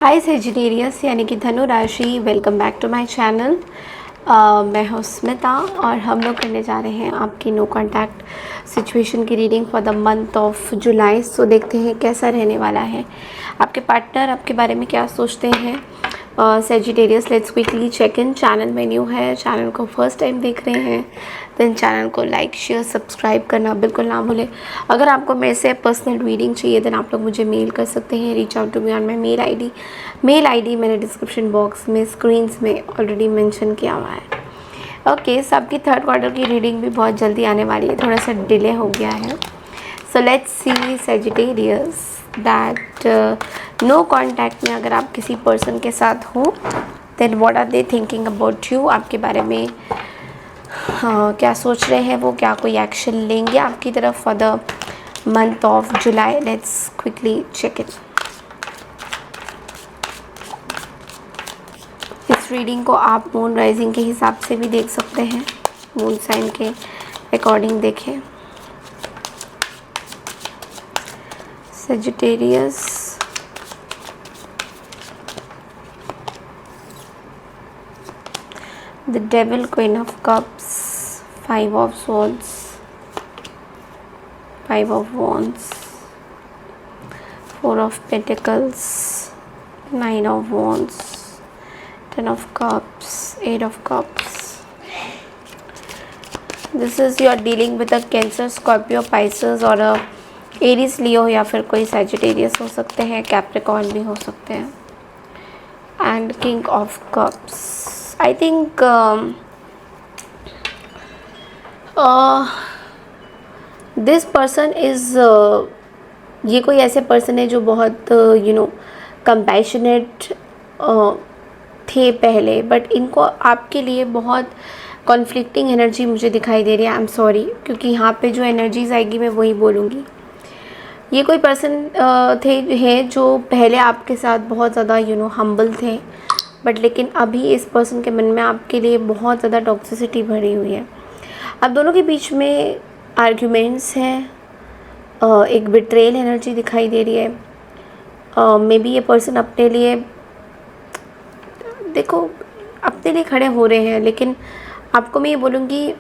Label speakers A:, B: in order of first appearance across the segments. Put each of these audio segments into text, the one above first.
A: हाय Sagittarius यानी कि धनु राशि, welcome back to my channel. मैं हूँ स्मिता और हम लोग करने जा रहे हैं आपकी नो कांटेक्ट सिचुएशन की reading for the month of July. So देखते हैं कैसा रहने वाला है, आपके पार्टनर आपके बारे में क्या सोचते हैं। Sagittarius, let's quickly check in. Channel में न्यू है, चैनल को फर्स्ट टाइम देख रहे हैं देन चैनल को लाइक शेयर सब्सक्राइब करना बिल्कुल ना भूलें। अगर आपको मेरे से पर्सनल रीडिंग चाहिए देन आप लोग मुझे मेल कर सकते हैं। Reach out to me on my mail ID मैंने डिस्क्रिप्शन बॉक्स में स्क्रीन्स में ऑलरेडी मेंशन किया हुआ है। ओके, सबकी थर्ड क्वार्टर की रीडिंग भी बहुत जल्दी आने वाली है, थोड़ा सा डिले हो गया है। So let's see Sagittarius that no contact में अगर आप किसी पर्सन के साथ हो then what are they thinking about you, आपके बारे में क्या सोच रहे हैं वो, क्या कोई एक्शन लेंगे आपकी तरफ for the month of July. Let's quickly check it. इस रीडिंग को आप मून राइजिंग के हिसाब से भी देख सकते हैं, मून साइन के अकॉर्डिंग देखें। Sagittarius, the devil, queen of cups, five of swords, five of wands, four of pentacles, nine of wands, ten of cups, eight of cups. This is you are dealing with a Cancer, Scorpio, Pisces और a Aries, Leo या फिर कोई Sagittarius हो सकते हैं, Capricorn भी हो सकते हैं। And King of Cups, I think this person is ये कोई ऐसे पर्सन है जो बहुत कंपैशनेट थे पहले, बट इनको आपके लिए बहुत कॉन्फ्लिक्टिंग एनर्जी मुझे दिखाई दे रही है। आई एम सॉरी, क्योंकि यहाँ पे जो एनर्जीज आएगी मैं वही बोलूँगी। ये कोई पर्सन थे हैं जो पहले आपके साथ बहुत ज़्यादा हम्बल थे, बट लेकिन अभी इस पर्सन के मन में आपके लिए बहुत ज़्यादा टॉक्सिसिटी भरी हुई है। अब दोनों के बीच में आर्ग्यूमेंट्स हैं, एक बिट्रेल एनर्जी दिखाई दे रही है। मे बी ये पर्सन अपने लिए अपने लिए खड़े हो रहे हैं, लेकिन आपको मैं ये बोलूँगी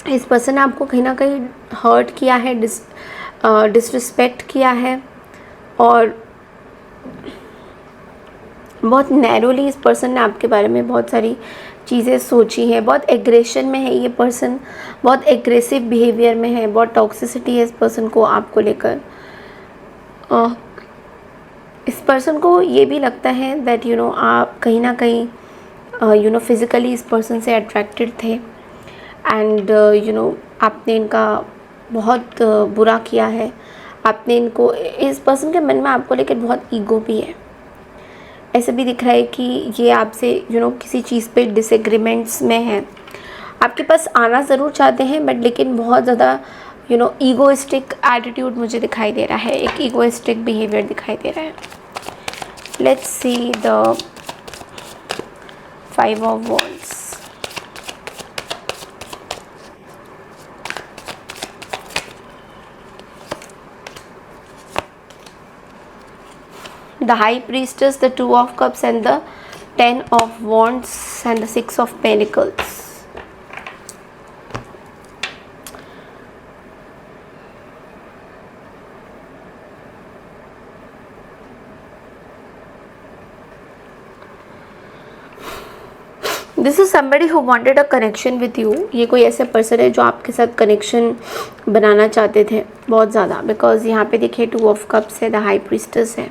A: इस पर्सन ने आपको कहीं ना कहीं हर्ट किया है, डिसरिस्पेक्ट किया है और बहुत नैरोली इस पर्सन ने आपके बारे में बहुत सारी चीज़ें सोची हैं। बहुत एग्रेशन में है ये पर्सन, बहुत एग्रेसिव बिहेवियर में है, बहुत टॉक्सिसिटी है इस पर्सन को आपको लेकर। इस पर्सन को ये भी लगता है दैट आप कहीं ना कहीं फिज़िकली इस पर्सन से अट्रैक्टेड थे एंड आपने इनका बहुत बुरा किया है। आपने इनको, इस पर्सन के मन में आपको लेकर बहुत ईगो भी है। ऐसा भी दिख रहा है कि ये आपसे किसी चीज़ पे डिसएग्रीमेंट्स में है, आपके पास आना ज़रूर चाहते हैं बट लेकिन बहुत ज़्यादा ईगोइस्टिक एटीट्यूड मुझे दिखाई दे रहा है, एक ईगोइस्टिक बिहेवियर दिखाई दे रहा है। Let's see the five of wands. The High Priestess, the Two of Cups and the Ten of Wands and the Six of Pentacles. This is somebody who wanted a connection with you. ये कोई ऐसे person है जो आपके साथ connection बनाना चाहते थे बहुत ज़्यादा, बिकॉज यहाँ पे देखिए टू ऑफ कप्स है, द हाई प्रीस्टेस है,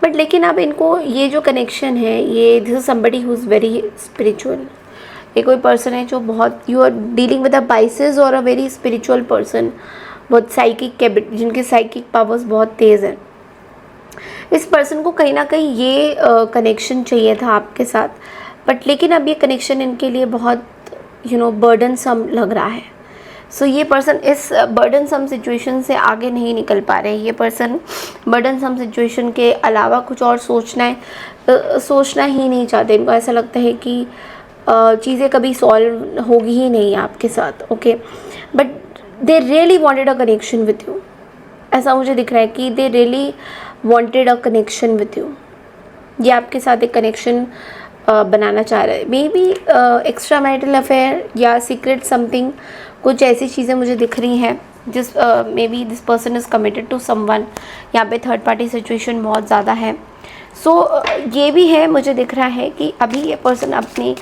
A: बट लेकिन अब इनको ये जो कनेक्शन है ये this is somebody who is very spiritual. ये कोई पर्सन है जो बहुत, you are dealing with a Pisces और अ वेरी स्पिरिचुअल पर्सन, बहुत साइकिक, जिनके साइकिक पावर्स बहुत तेज़ हैं। इस पर्सन को कहीं ना कहीं ये कनेक्शन चाहिए था आपके साथ, बट लेकिन अब ये कनेक्शन इनके लिए बहुत बर्डन सम लग रहा है। सो ये पर्सन इस बर्डन सम सिचुएशन से आगे नहीं निकल पा रहे। ये पर्सन बर्डन सम सिचुएशन के अलावा कुछ और सोचना ही नहीं चाहते। इनको ऐसा लगता है कि चीज़ें कभी सॉल्व होगी ही नहीं आपके साथ। Okay, but they really wanted a connection with you. ऐसा मुझे दिख रहा है कि they really wanted a connection with you, ये आपके साथ एक कनेक्शन बनाना चाह रहा है। Maybe extra marital affair या सीक्रेट समथिंग, कुछ ऐसी चीज़ें मुझे दिख रही हैं जिस maybe this person is committed to someone. यहाँ पे थर्ड पार्टी सिचुएशन बहुत ज़्यादा है। सो ये भी है, मुझे दिख रहा है कि अभी ये पर्सन अपनी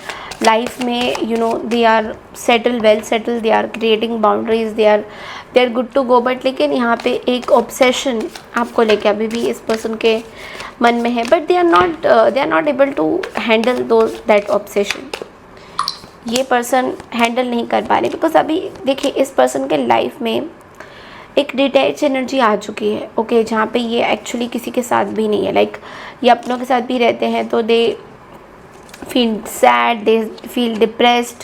A: लाइफ में they are settle, well settle, they are creating boundaries, they are good to go. But लेकिन यहाँ पे एक ऑब्सेशन आपको लेके अभी भी इस पर्सन के मन में है, but they are not able to handle that obsession. ये पर्सन हैंडल नहीं कर पा रहे, बिकॉज अभी देखिए इस पर्सन के लाइफ में एक डिटैच एनर्जी आ चुकी है, ओके, जहाँ पे ये एक्चुअली किसी के साथ भी नहीं है। लाइक ये अपनों के साथ भी रहते हैं तो they feel sad, they feel depressed,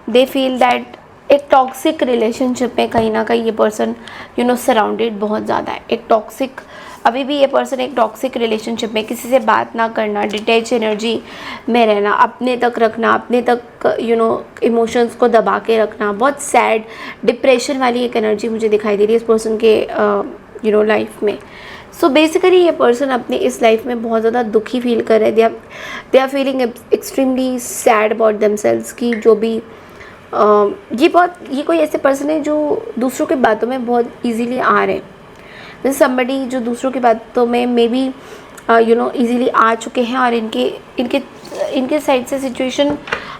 A: they feel that एक टॉक्सिक रिलेशनशिप में कहीं ना कहीं ये पर्सन सराउंडेड बहुत ज़्यादा है। एक टॉक्सिक, अभी भी ये पर्सन एक टॉक्सिक रिलेशनशिप में, किसी से बात ना करना, डिटैच एनर्जी में रहना, अपने तक रखना, अपने तक इमोशंस को दबा के रखना, बहुत सैड डिप्रेशन वाली एक एनर्जी मुझे दिखाई दे रही है इस पर्सन के लाइफ में। सो बेसिकली ये पर्सन अपनी इस लाइफ में बहुत ज़्यादा दुखी फील कर रहे हैं। They are feeling extremely sad about themselves की जो भी ये कोई ऐसे पर्सन है जो दूसरों की बातों में बहुत इजीली आ रहे हैं। जैसे समबडी जो दूसरों की बातों में मे बी इजीली आ चुके हैं और इनके साइड से सिचुएशन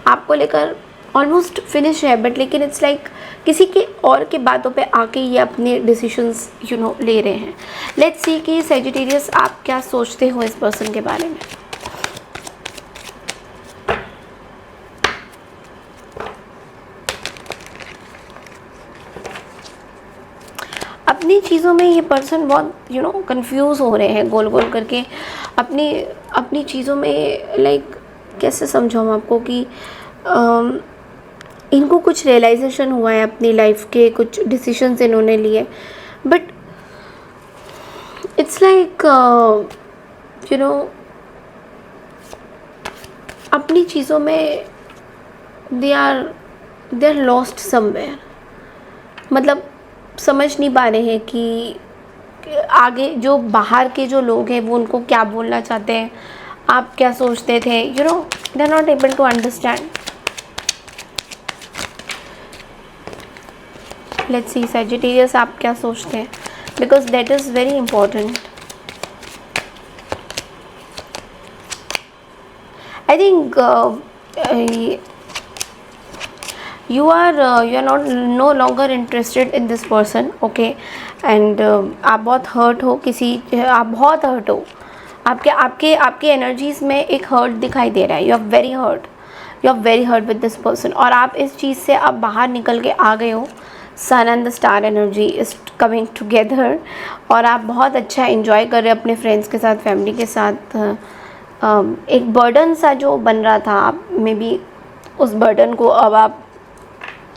A: आपको लेकर ऑलमोस्ट फिनिश है। बट लेकिन इट्स लाइक किसी के और के बातों पे आके ये अपने डिसीजंस ले रहे हैं। लेट्स सी कि सैजिटेरियस आप क्या सोचते हो इस पर्सन के बारे में। अपनी चीज़ों में ये पर्सन बहुत कंफ्यूज हो रहे हैं, गोल गोल करके अपनी चीज़ों में। लाइक कैसे समझाऊँ आपको कि इनको कुछ रियलाइजेशन हुआ है अपनी लाइफ के, कुछ डिसीजंस इन्होंने लिए, बट इट्स लाइक अपनी चीज़ों में दे आर लॉस्ट समवेयर। मतलब समझ नहीं पा रहे हैं कि आगे जो बाहर के जो लोग हैं वो उनको क्या बोलना चाहते हैं, आप क्या सोचते थे, they are not able to understand. Let's see Sagittarius आप क्या सोचते हैं, because that is very important. I think you are not no longer interested in this person, okay, and आप बहुत हर्ट हो आप बहुत हर्ट हो। आपके एनर्जीज़ में एक हर्ट दिखाई दे रहा है। You are very hurt with this person, और आप इस चीज़ से आप बाहर निकल के आ गए हो। Sun and the star energy is coming together, और आप बहुत अच्छा एंजॉय कर रहे हो अपने फ्रेंड्स के साथ, फैमिली के साथ। एक बर्डन सा जो बन रहा था, आप मे बी उस बर्डन को अब आप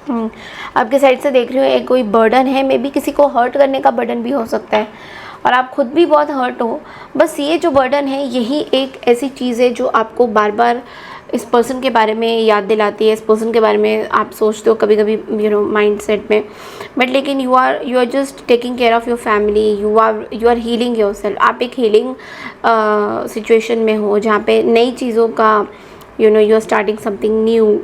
A: आपके साइड से देख रहे हो। एक कोई बर्डन है, मे बी किसी को हर्ट करने का बर्डन भी हो सकता है, और आप खुद भी बहुत हर्ट हो। बस ये जो बर्डन है, यही एक ऐसी चीज़ है जो आपको बार बार इस पर्सन के बारे में याद दिलाती है। इस पर्सन के बारे में आप सोचते हो कभी कभी माइंड सेट में, बट लेकिन you are just taking care of your family, you are healing your self. आप एक हीलिंग सिचुएशन में हो जहाँ पे नई चीज़ों का you are starting something new.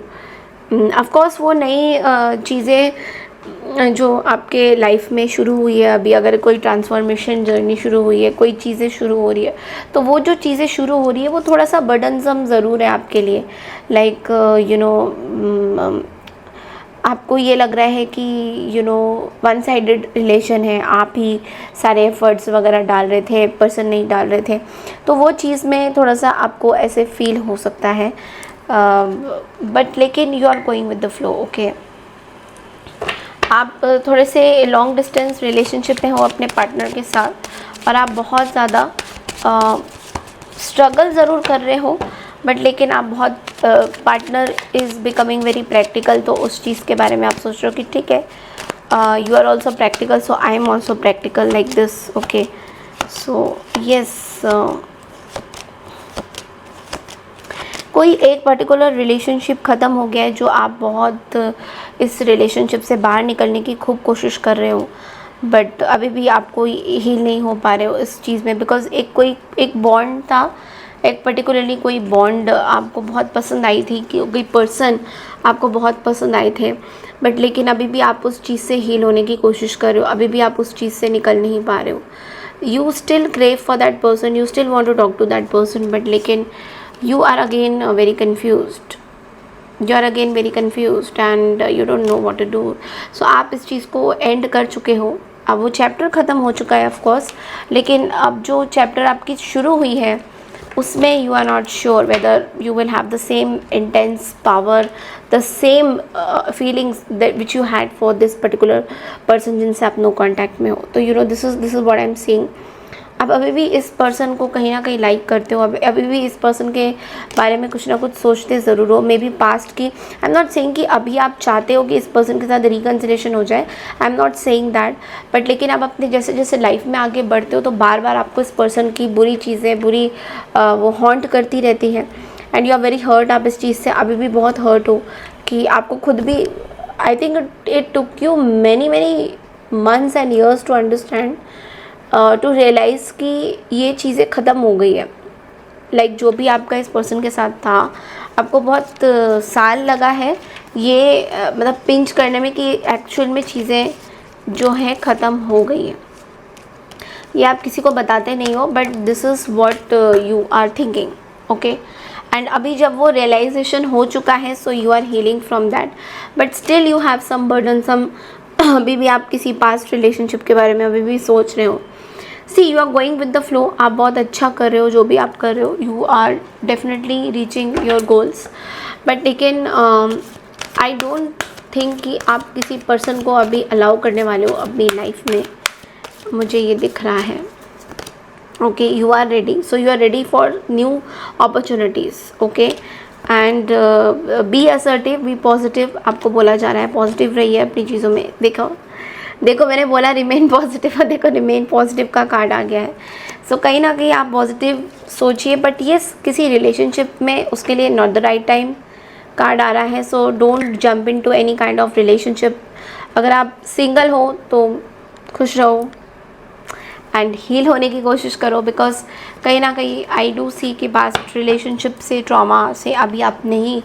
A: Of course वो नई चीज़ें जो आपके लाइफ में शुरू हुई है, अभी अगर कोई ट्रांसफॉर्मेशन जर्नी शुरू हुई है, कोई चीज़ें शुरू हो रही है, तो वो जो चीज़ें शुरू हो रही है वो थोड़ा सा बर्डनसम ज़रूर है आपके लिए। लाइक आपको ये लग रहा है कि वन साइडेड रिलेशन है, आप ही सारे एफर्ट्स वगैरह डाल रहे थे, पर्सन नहीं डाल रहे थे, तो वो चीज़ में थोड़ा सा आपको ऐसे फील हो सकता है। बट लेकिन you are going with the flow, okay. आप थोड़े से लॉन्ग डिस्टेंस रिलेशनशिप में हो अपने पार्टनर के साथ, और आप बहुत ज़्यादा स्ट्रगल ज़रूर कर रहे हो, बट लेकिन आप बहुत partner is becoming very practical. तो उस चीज़ के बारे में आप सोच रहे हो कि ठीक है, you are also practical, so I am also practical like this, okay. So yes, कोई एक पर्टिकुलर रिलेशनशिप ख़त्म हो गया है जो आप बहुत इस रिलेशनशिप से बाहर निकलने की खूब कोशिश कर रहे हो, बट अभी भी आपको हील नहीं हो पा रहे हो इस चीज़ में, बिकॉज एक बॉन्ड था, एक पर्टिकुलरली कोई बॉन्ड आपको बहुत पसंद आई थी, कि कोई पर्सन आपको बहुत पसंद आए थे, बट लेकिन अभी भी आप उस चीज़ से हील होने की कोशिश कर रहे हो, अभी भी आप उस चीज़ से निकल नहीं पा रहे हो. You still crave for that person, you still want to talk to that person, but लेकिन you are again very confused, you are again very confused and you don't know what to do. So आप इस चीज़ को and कर चुके हो, अब वो chapter ख़त्म हो चुका है ऑफ कोर्स, लेकिन अब जो चैप्टर आपकी शुरू हुई है उसमें you are not sure whether you will have the same intense power, the same feelings that which you had for this particular person जिनसे आप नो कॉन्टैक्ट में हो. तो you know this is what I am seeing. आप अभी भी इस person को कहीं ना कहीं लाइक करते हो, अभी भी इस पर्सन के बारे में कुछ ना कुछ सोचते ज़रूर हो. मे बी पास्ट की, आई एम नॉट सेइंग कि अभी आप चाहते हो कि इस पर्सन के साथ रिकन्सिलेशन हो जाए, I am not saying that, but लेकिन आप अपने जैसे जैसे लाइफ में आगे बढ़ते हो तो बार बार आपको इस पर्सन की बुरी चीज़ें, बुरी वो हॉन्ट करती रहती है, and you are very hurt. आप इस चीज़ से अभी भी बहुत हर्ट हो कि आपको खुद भी, I think it took you many months and years to understand, to realise कि ये चीज़ें ख़त्म हो गई है. लाइक जो भी आपका इस पर्सन के साथ था, आपको बहुत साल लगा है ये मतलब पिंच करने में कि एक्चुअल में चीज़ें जो हैं ख़त्म हो गई हैं. ये आप किसी को बताते नहीं हो, but this is what you are thinking, okay. And अभी जब वो रियलाइजेशन हो चुका है, so you are healing from that, but still you have some burden, some अभी भी आप किसी पास्ट रिलेशनशिप के बारे में अभी भी सोच रहे हो. See you are going with the flow, आप बहुत अच्छा कर रहे हो जो भी आप कर रहे हो, you are definitely reaching your goals, but लेकिन आई डोंट थिंक कि आप किसी पर्सन को अभी अलाउ करने वाले हो अपनी लाइफ में, मुझे ये दिख रहा है. Okay, you are ready, so you are ready for new opportunities, okay. And be assertive, be positive, आपको बोला जा रहा है पॉजिटिव रहिए अपनी चीज़ों में. देखो मैंने बोला रिमेन पॉजिटिव, और देखो रिमेन पॉजिटिव का कार्ड आ गया है. सो कहीं ना कहीं आप पॉजिटिव सोचिए, बट ये किसी रिलेशनशिप में उसके लिए not the right time card आ रहा है. So don't jump into any kind of relationship. अगर आप सिंगल हो तो खुश रहो एंड हील होने की कोशिश करो, बिकॉज कहीं ना कहीं आई डू सी कि पास्ट रिलेशनशिप से, ट्रॉमा से अभी आप नहीं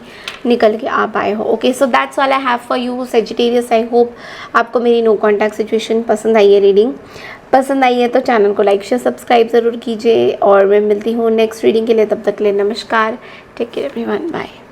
A: निकल के आ पाए हो. Okay, so that's all I have for you Sagittarius. I hope आपको मेरी नो कॉन्टैक्ट सिचुएशन पसंद आई है, रीडिंग पसंद आई है तो चैनल को लाइक शेयर सब्सक्राइब ज़रूर कीजिए, और मैं मिलती हूँ नेक्स्ट रीडिंग के लिए. तब तक के लिए नमस्कार, टेक केयर एवरीवन, बाय.